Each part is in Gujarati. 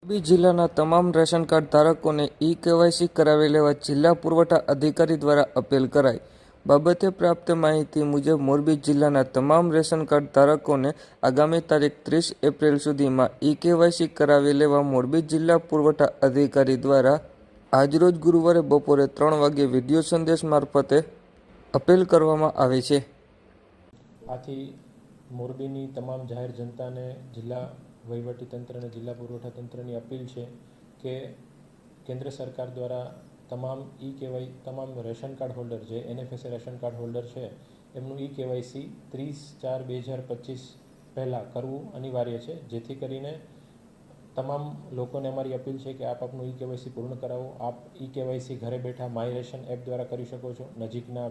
મોરબી જિલ્લાના તમામ રેશન કાર્ડ ધારકોને ઈ-કેવાયસી કરાવી લેવા જિલ્લા પુરવઠા અધિકારી દ્વારા અપીલ કરાઈ. બાબતે પ્રાપ્ત માહિતી મુજબ મોરબી જિલ્લાના તમામ રેશન કાર્ડ ધારકોને આગામી તારીખ 30 એપ્રિલ સુધીમાં ઈ-કેવાયસી કરાવી લેવા મોરબી જિલ્લા પુરવઠા અધિકારી દ્વારા આજરોજ ગુરુવારે બપોરે 3 વાગ્યે વિડીયો સંદેશ મારફતે અપીલ કરવામાં આવી છે. આથી મોરબીની તમામ જાહેર જનતાને જિલ્લા વહીવટીતંત્ર અને જિલ્લા પુરવઠા તંત્રની અપીલ છે કે કેન્દ્ર સરકાર દ્વારા તમામ રેશન કાર્ડ હોલ્ડર જે NFSA રેશન કાર્ડ હોલ્ડર છે એમનું ઈ-કેવાયસી 30/4/2025 પહેલાં કરવું અનિવાર્ય છે, જેથી કરીને તમામ લોકોને અમારી અપીલ છે કે આપ આપનું ઈ-કેવાયસી પૂર્ણ કરાવો. આપ ઈ-કેવાયસી ઘરે બેઠા માય રેશન એપ દ્વારા કરી શકો છો. નજીકના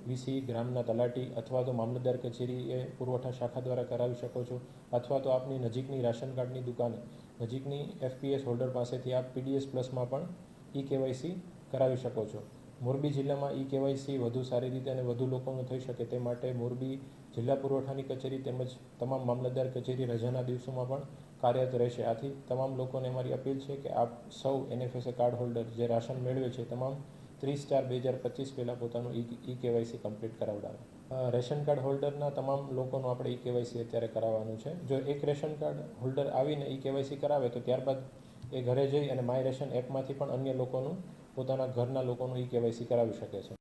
વીસી ગ્રામના તલાટી અથવા તો મામલતદાર કચેરીએ પુરવઠા શાખા દ્વારા કરાવી શકો છો, અથવા તો આપની નજીકની રાશન કાર્ડની દુકાને નજીકની FPS હોલ્ડર પાસેથી આપ PDS પ્લસમાં પણ ઈ-કેવાયસી કરાવી શકો છો. મોરબી જિલ્લામાં ઈ-કેવાયસી વધુ સારી રીતે અને વધુ લોકોનું થઈ શકે તે માટે મોરબી જિલ્લા પુરવઠાની કચેરી તેમજ તમામ મામલતદાર કચેરી રજાના દિવસોમાં પણ કાર્યરત રહેશે. આથી તમામ લોકોને અમારી અપીલ છે કે આપ સૌ NFSA કાર્ડ હોલ્ડર જે રાશન મેળવે છે તમામ 30/4/2025 પહેલાં પોતાનું ઈ-કેવાયસી કમ્પ્લીટ કરાવડાવે. રેશન કાર્ડ હોલ્ડરના તમામ લોકોનું આપણે ઈ-કેવાયસી અત્યારે કરાવવાનું છે. જો એક રેશન કાર્ડ હોલ્ડર આવીને ઈ-કેવાયસી કરાવે તો ત્યારબાદ એ ઘરે જઈ અને માય રેશન એપમાંથી પણ અન્ય લોકોનું પોતાના ઘરના લોકોનું ઈ-કેવાયસી કરાવી શકે છે.